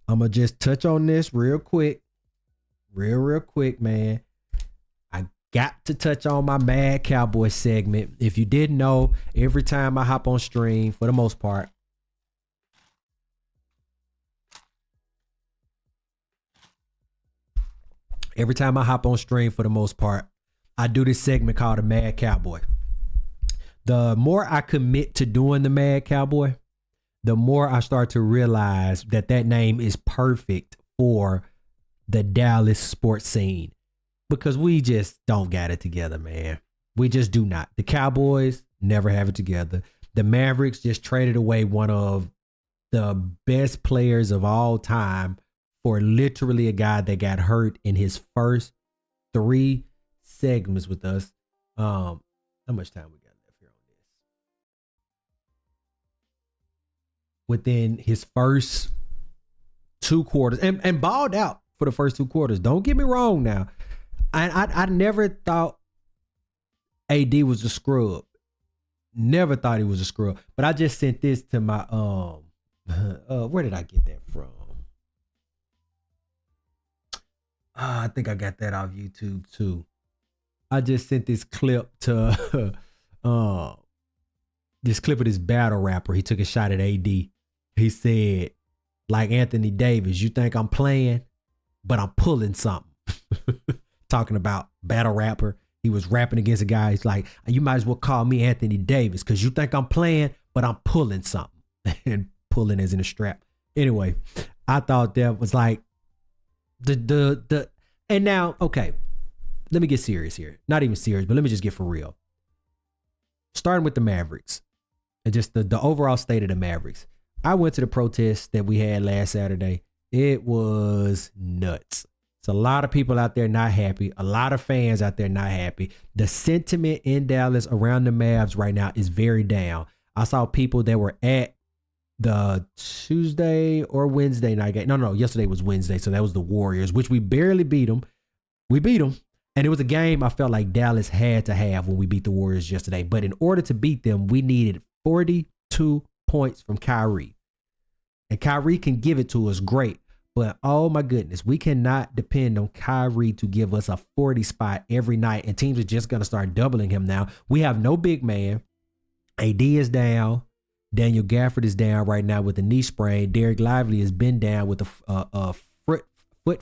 I'm gonna just touch on this real quick, real quick, man. I got to touch on my Mad Cowboy segment. If you didn't know, every time I hop on stream, for the most part, I do this segment called the Mad Cowboy. The more I commit to doing the Mad Cowboy, the more I start to realize that name is perfect for the Dallas sports scene, because we just don't got it together, man. We just do not. The Cowboys never have it together. The Mavericks just traded away one of the best players of all time for literally a guy that got hurt in his first 3 segments with us. How much time we got left here on this? Within his first 2 quarters, and balled out for the first 2 quarters. Don't get me wrong now. I never thought AD was a scrub. Never thought he was a scrub. But I just sent this to my where did I get that from? I think I got that off YouTube too. I just sent this clip to this clip of this battle rapper. He took a shot at AD. He said, like Anthony Davis, you think I'm playing, but I'm pulling something. Talking about battle rapper. He was rapping against a guy. He's like, you might as well call me Anthony Davis because you think I'm playing, but I'm pulling something. And pulling as in a strap. Anyway, I thought that was like the and now, okay, let me get serious here. Not even serious, but let me just get for real. Starting with the Mavericks and just the overall state of the Mavericks. I went to the protest that we had last Saturday. It was nuts. It's a lot of people out there not happy. A lot of fans out there not happy. The sentiment in Dallas around the Mavs right now is very down. I saw people that were at the Tuesday or Wednesday night game. No, yesterday was Wednesday. So that was the Warriors, which we barely beat them. We beat them. And it was a game I felt like Dallas had to have when we beat the Warriors yesterday. But in order to beat them, we needed 42 points from Kyrie. And Kyrie can give it to us, great. But oh my goodness, we cannot depend on Kyrie to give us a 40 spot every night. And teams are just going to start doubling him now. We have no big man. AD is down. Daniel Gafford is down right now with a knee sprain. Derek Lively has been down with a foot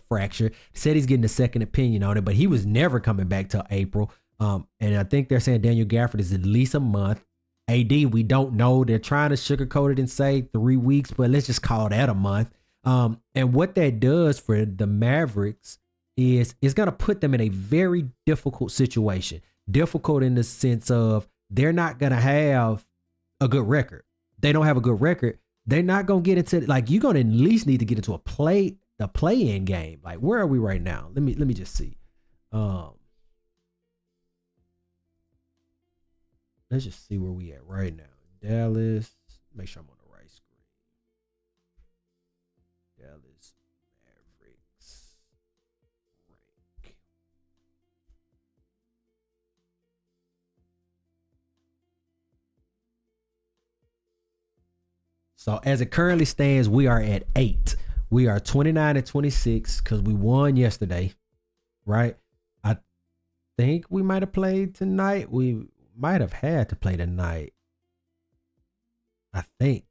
fracture. Said he's getting a second opinion on it, but he was never coming back till April. And I think they're saying Daniel Gafford is at least a month. AD, we don't know. They're trying to sugarcoat it and say 3 weeks, but let's just call that a month. And what that does for the Mavericks is it's going to put them in a very difficult situation. Difficult in the sense of they're not going to have a good record. They don't have a good record. They're not going to get into, like, you're going to at least need to get into the play-in game. Like, where are we right now? Let me just see. Let's just see where we at right now. Dallas. Make sure I'm on the right screen. Dallas Mavericks rank. So as it currently stands, we are at 8. We are 29-26 because we won yesterday, right? I think we might have played tonight. We might have had to play tonight, I think.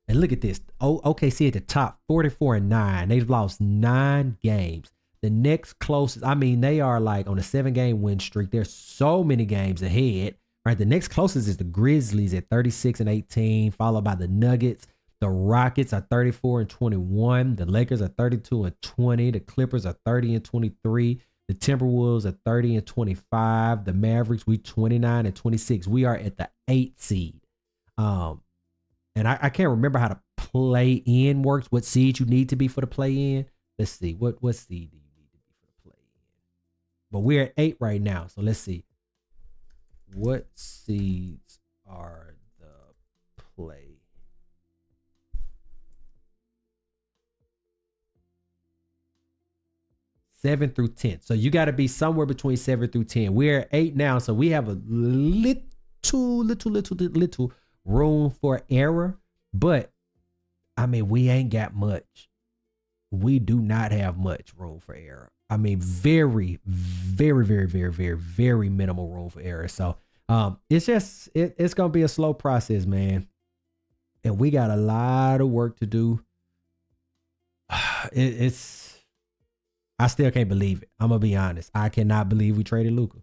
And look at this. OKC at the top, 44-9. They've lost 9 games. The next closest, I mean, they are like on a 7-game win streak. There's so many games ahead, right? The next closest is the Grizzlies at 36-18, followed by the Nuggets. The Rockets are 34-21. The Lakers are 32-20. The Clippers are 30-23. The Timberwolves are 30-25. The Mavericks, we 29-26. We are at the 8 seed. And I can't remember how the play in works, what seed you need to be for the play in. Let's see. What seed do you need to be for the play in? But we're at 8 right now. So let's see. What seeds are the play? Seven through 10. So you got to be somewhere between 7 through 10. We're at 8 now, so we have a little room for error. But I mean, we ain't got much. we do not have much room for error. I mean, very, very, very, very, very, very minimal room for error. So it's just it's gonna be a slow process, man. And we got a lot of work to do. It's I still can't believe it. I'm gonna be honest. I cannot believe we traded Luka.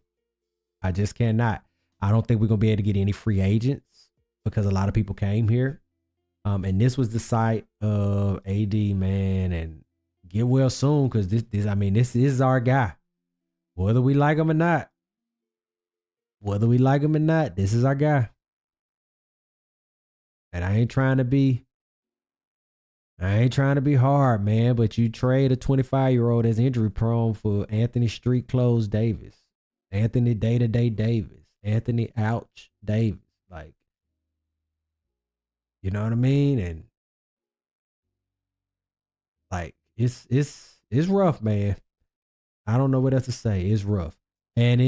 I just cannot. I don't think we're gonna be able to get any free agents because a lot of people came here. And this was the site of AD, man, and get well soon because this is our guy. Whether we like him or not, this is our guy. And I ain't trying to be hard, man, but you trade a 25-year-old that's injury prone for Anthony Street Clothes Davis, Anthony Day-to-Day Davis, Anthony Ouch Davis. Like, you know what I mean? And like it's rough, man. I don't know what else to say. It's rough. And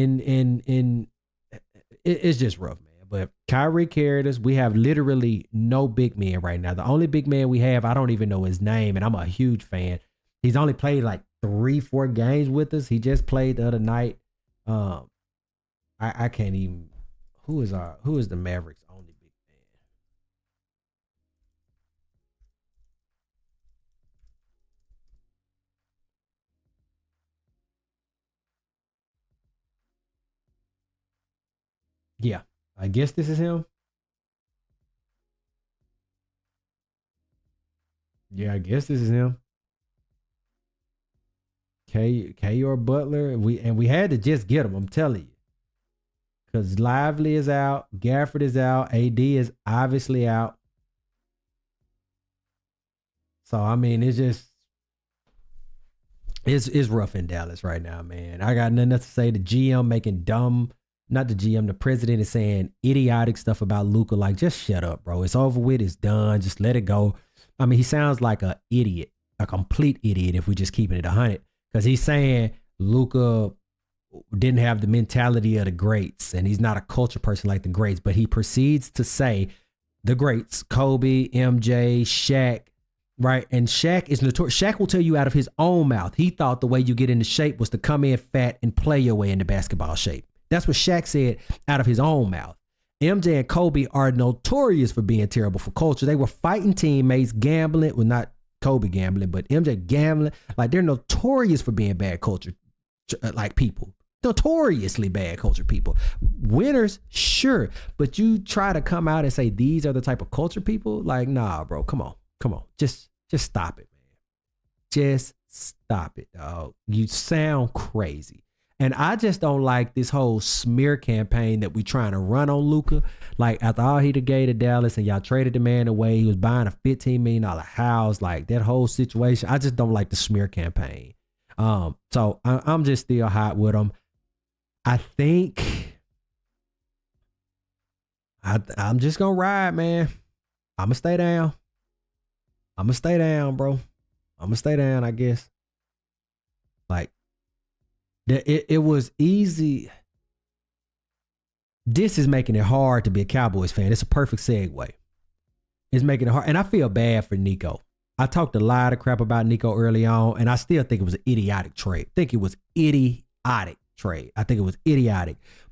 it's just rough, man. But Kyrie carried us. We have literally no big man right now. The only big man we have, I don't even know his name, and I'm a huge fan. He's only played like 3-4 games with us. He just played the other night. I can't even. Who is the Mavericks' only big man? Yeah, I guess this is him. Yeah, I guess this is him. K or Butler. We had to just get him. I'm telling you, because Lively is out, Gafford is out, AD is obviously out. So I mean, it's rough in Dallas right now, man. I got nothing else to say. The GM making dumb, not the GM, the president is saying idiotic stuff about Luka. Like, just shut up, bro. It's over with. It's done. Just let it go. I mean, he sounds like an idiot, a complete idiot if we just keeping it 100. Because he's saying Luka didn't have the mentality of the greats and he's not a culture person like the greats. But he proceeds to say the greats, Kobe, MJ, Shaq, right? And Shaq is notorious. Shaq will tell you out of his own mouth, he thought the way you get into shape was to come in fat and play your way into basketball shape. That's what Shaq said out of his own mouth. MJ and Kobe are notorious for being terrible for culture. They were fighting teammates, gambling. Well, not Kobe gambling, but MJ gambling. Like, they're notorious for being bad culture, like people. Notoriously bad culture people. Winners, sure. But you try to come out and say these are the type of culture people? Like, nah, bro. Come on. Just stop it, man. Just stop it, dog. You sound crazy. And I just don't like this whole smear campaign that we trying to run on Luka. Like, after all he gave to Dallas and y'all traded the man away, he was buying a $15 million house. Like, that whole situation, I just don't like the smear campaign. So I'm just still hot with him. I think I'm just gonna ride, man. I'm gonna stay down. Bro. I'm gonna stay down, I guess. Like, it was easy. This is making it hard to be a Cowboys fan. It's a perfect segue. It's making it hard. And I feel bad for Nico. I talked a lot of crap about Nico early on, and I still think it was an idiotic trade. I think it was idiotic.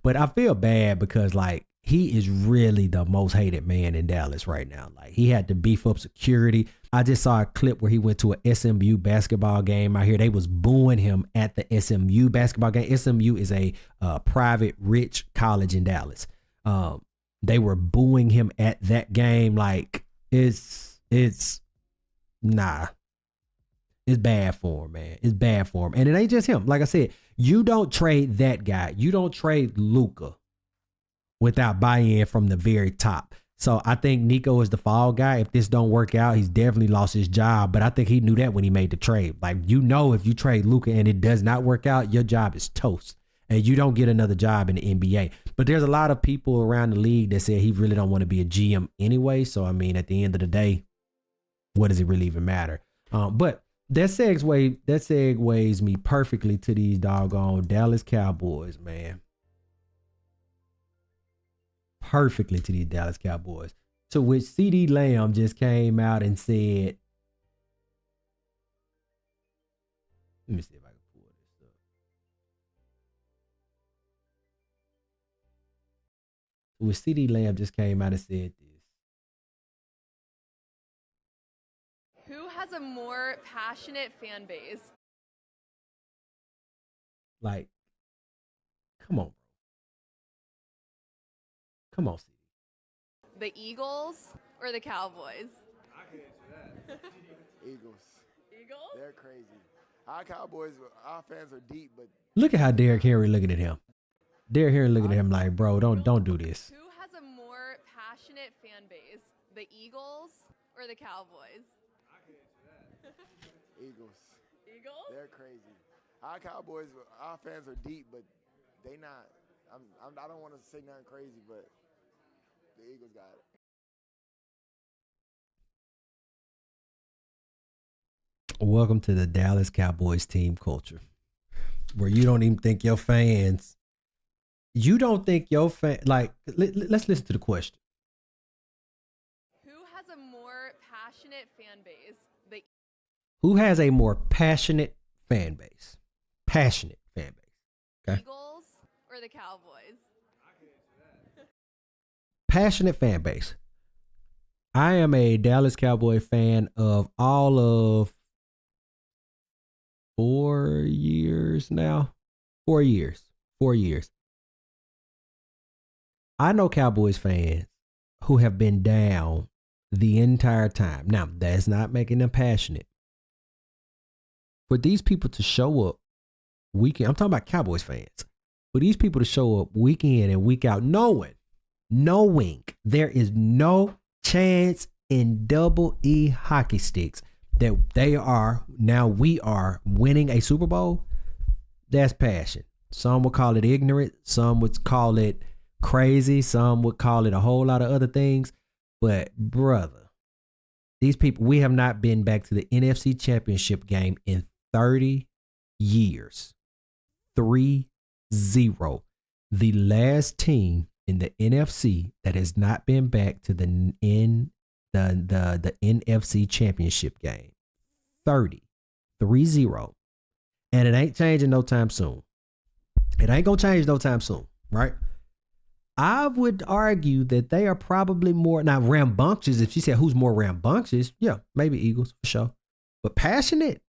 But I feel bad because, like, he is really the most hated man in Dallas right now. Like, he had to beef up security. I just saw a clip where he went to a SMU basketball game out here. They was booing him at the SMU basketball game. SMU is a private, rich college in Dallas. They were booing him at that game. Like, it's nah. It's bad for him, man. It's bad for him. And it ain't just him. Like I said, you don't trade that guy. You don't trade Luka without buy-in from the very top. So I think Nico is the fall guy. If this don't work out, he's definitely lost his job. But I think he knew that when he made the trade. Like, you know, if you trade Luka and it does not work out, your job is toast. And you don't get another job in the NBA. But there's a lot of people around the league that say he really don't want to be a GM anyway. So, I mean, at the end of the day, what does it really even matter? But that segues me perfectly to these doggone Dallas Cowboys, man. Perfectly to these Dallas Cowboys. To which CD Lamb just came out and said, Let me see if I can pull this up. With CD Lamb just came out and said this. Who has a more passionate fan base? Like, come on, bro. Come on, CD. The Eagles or the Cowboys? I can answer that. Eagles. Eagles? They're crazy. Our Cowboys, our fans are deep, but Look at how Derrick Henry looking at him. Derrick Henry looking at him like, bro, don't do this. Who has a more passionate fan base? The Eagles or the Cowboys? I can answer that. Eagles. Eagles? They're crazy. Our Cowboys, our fans are deep, but they not. I don't want to say nothing crazy, but the Eagles got it. Welcome to the Dallas Cowboys team culture, where you don't even think your fans. You don't think your fan like. Let's listen to the question. Who has a more passionate fan base? The Who has a more passionate fan base? Passionate fan base. Okay. Eagles or the Cowboys? I can answer that. Passionate fan base. I am a Dallas Cowboy fan of all of 4 years now. 4 years. 4 years. I know Cowboys fans who have been down the entire time. Now, that's not making them passionate. For these people to show up week in, I'm talking about Cowboys fans. For these people to show up week in and week out, knowing there is no chance in double E hockey sticks that we are winning a Super Bowl, that's passion. Some would call it ignorant. Some would call it crazy. Some would call it a whole lot of other things. But brother, these people, we have not been back to the NFC Championship game in 30 years. 3-0. The last team in the NFC that has not been back to the NFC Championship game. 3-0. And it ain't changing no time soon. It ain't gonna change no time soon, right? I would argue that they are probably more, now rambunctious. If she said who's more rambunctious, yeah, maybe Eagles for sure. But passionate,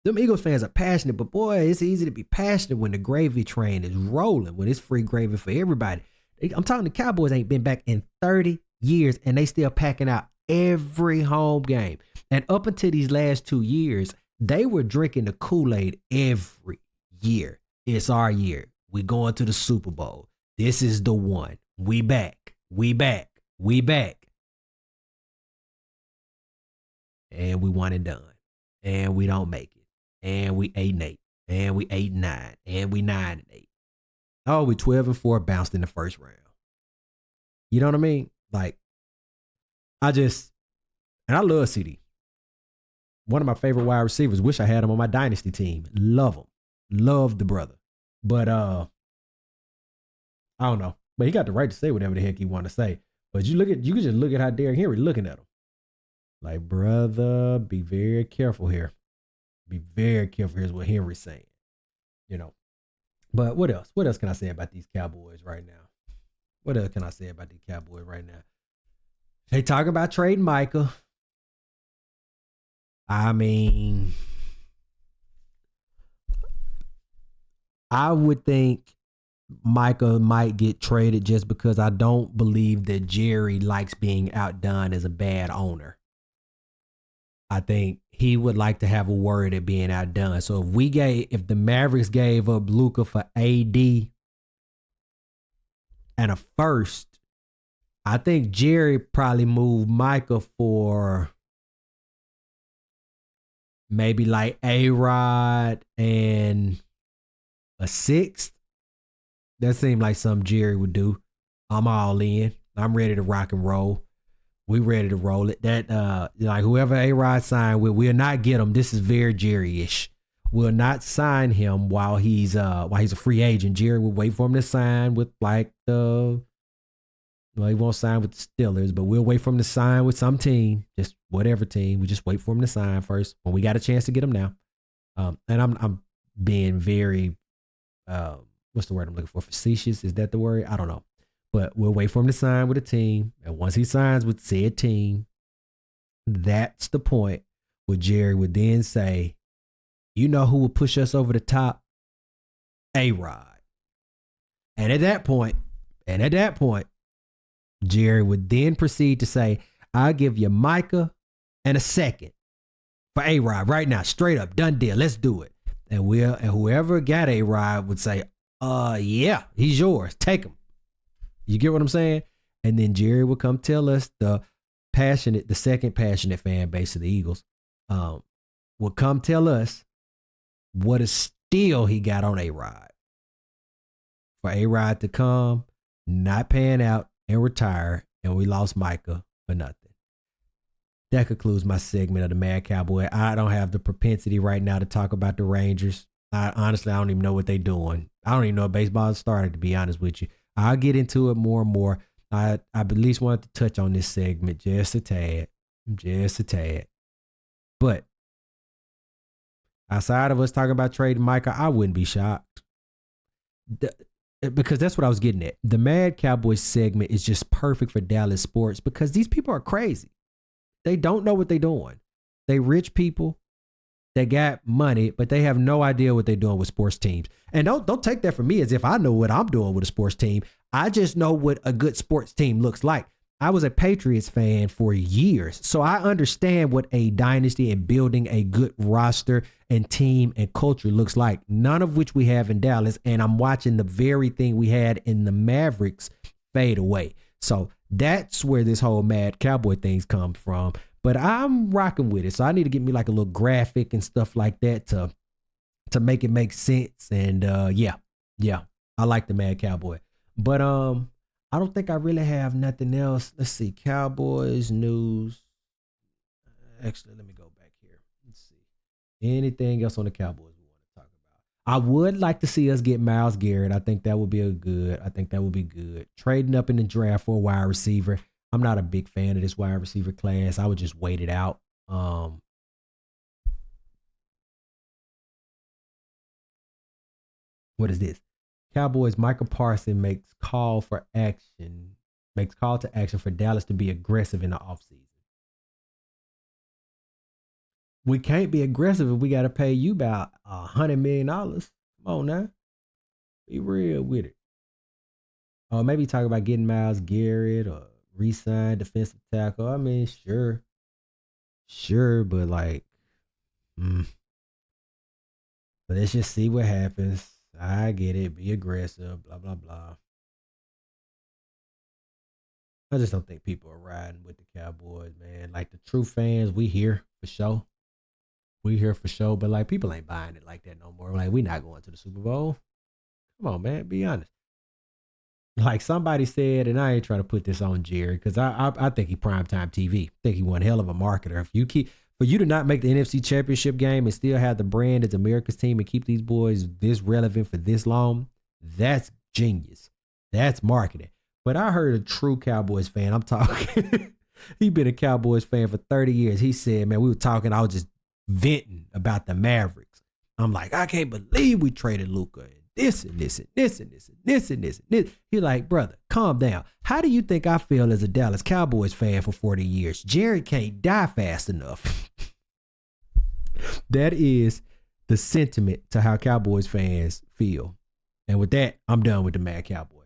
them Eagles fans are passionate, but boy, it's easy to be passionate when the gravy train is rolling, when it's free gravy for everybody. I'm talking the Cowboys ain't been back in 30 years and they still packing out every home game. And up until these last 2 years, they were drinking the Kool-Aid every year. It's our year. We going to the Super Bowl. This is the one. We back. We back. We back. And we 1 and done. And we don't make it. And we 8-8. And we 8-9. And we 9-8. Oh, we 12-4, bounced in the first round. You know what I mean? Like, and I love CD. One of my favorite wide receivers. Wish I had him on my dynasty team. Love him. Love the brother. But I don't know. But he got the right to say whatever the heck he want to say. But you can just look at how Derrick Henry looking at him. Like, brother, be very careful here. Be very careful. Here's what Henry's saying. You know. But what else? What else can I say about these Cowboys right now? What else can I say about these Cowboys right now? They talking about trading Micah. I mean, I would think Micah might get traded just because I don't believe that Jerry likes being outdone as a bad owner. I think he would like to have a word at being outdone. So if the Mavericks gave up Luka for AD and a first, I think Jerry probably moved Micah for maybe like A-Rod and a sixth. That seemed like something Jerry would do. I'm all in. I'm ready to rock and roll. We ready to roll it. That like whoever A-Rod signed with, we'll not get him. This is very Jerry-ish. We'll not sign him while he's a free agent. Jerry will wait for him to sign with like he won't sign with the Steelers, but we'll wait for him to sign with some team, just whatever team. We just wait for him to sign first when we got a chance to get him now. And I'm being very what's the word I'm looking for? Facetious? Is that the word? I don't know. But we'll wait for him to sign with a team. And once he signs with said team, that's the point where Jerry would then say, you know who will push us over the top? A-Rod. And at that point, Jerry would then proceed to say, I'll give you Micah and a second for A-Rod right now, straight up, done deal. Let's do it. And whoever got A-Rod would say, yeah, he's yours. Take him. You get what I'm saying? And then Jerry would come tell us, the second passionate fan base of the Eagles, will come tell us what a steal he got on A-Rod. For A-Rod to come, not pan out, and retire, and we lost Micah for nothing. That concludes my segment of the Mad Cowboy. I don't have the propensity right now to talk about the Rangers. Honestly, I don't even know what they're doing. I don't even know if baseball has started, to be honest with you. I'll get into it more and more. I at least wanted to touch on this segment just a tad. But outside of us talking about trading Micah, I wouldn't be shocked. Because that's what I was getting at. The Mad Cowboys segment is just perfect for Dallas sports because these people are crazy. They don't know what they're doing. They rich people. They got money, but they have no idea what they're doing with sports teams. And don't take that from me as if I know what I'm doing with a sports team. I just know what a good sports team looks like. I was a Patriots fan for years, so I understand what a dynasty and building a good roster and team and culture looks like, none of which we have in Dallas, and I'm watching the very thing we had in the Mavericks fade away. So that's where this whole Mad Cowboy things come from, but I'm rocking with it, so I need to get me like a little graphic and stuff like that to make it make sense, and yeah, I like the Mad Cowboy, but I don't think I really have nothing else. Let's see. Cowboys news. Actually, let me go back here. Let's see. Anything else on the Cowboys we want to talk about? I would like to see us get Myles Garrett. I think that would be good. Trading up in the draft for a wide receiver. I'm not a big fan of this wide receiver class. I would just wait it out. What is this? Cowboys Michael Parsons makes call to action for Dallas to be aggressive in the offseason. We can't be aggressive if we got to pay you about $100 million. Come on now. Be real with it. Or maybe talk about getting Myles Garrett or re-sign defensive tackle. I mean, sure, but like, but let's just see what happens. I get it. Be aggressive. Blah, blah, blah. I just don't think people are riding with the Cowboys, man. Like the true fans, we here for show. But like people ain't buying it like that no more. Like we not going to the Super Bowl. Come on, man. Be honest. Like somebody said, and I ain't trying to put this on Jerry because I think he primetime TV. I think he one hell of a marketer. For you to not make the NFC Championship game and still have the brand as America's team and keep these boys this relevant for this long, that's genius. That's marketing. But I heard a true Cowboys fan. I'm talking. He been a Cowboys fan for 30 years. He said, man, we were talking. I was just venting about the Mavericks. I'm like, I can't believe we traded Luka and this and this and this and this and this and this and this. He like, brother, calm down. How do you think I feel as a Dallas Cowboys fan for 40 years? Jerry can't die fast enough. That is the sentiment to how Cowboys fans feel. And with that, I'm done with the Mad Cowboy.